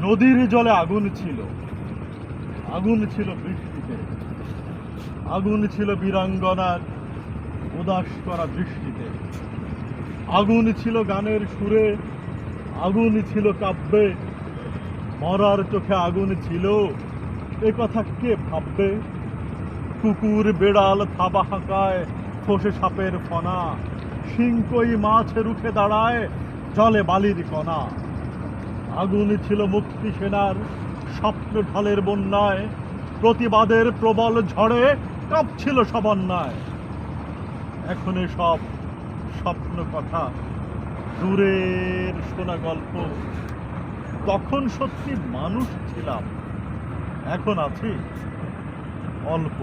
নদীর জলে আগুন ছিল, আগুন ছিল বৃষ্টিতে, আগুন ছিল বীরাঙ্গনার উদাস করা দৃষ্টিতে, আগুন ছিল গানের সুরে, আগুন ছিল কাব্যে। মরার চোখে আগুন ছিল, এ কথা কে ভাববে? কুকুর বেড়াল থাবা হাঁকায়, ফোসে সাপের ফনা, শিংকই মাছ রুখে দাঁড়ায়, জলে বালির কণা। আগুন ছিল মুক্তি সেনার স্বপ্ন ঢলের বন্যায়, প্রতিবাদের প্রবল ঝড়ে কাঁপছিল সব অন্যায়। এখন সব স্বপ্ন কথা, দূরের শোনা গল্প। তখন সত্যি মানুষ ছিলাম, এখন আছি অল্প।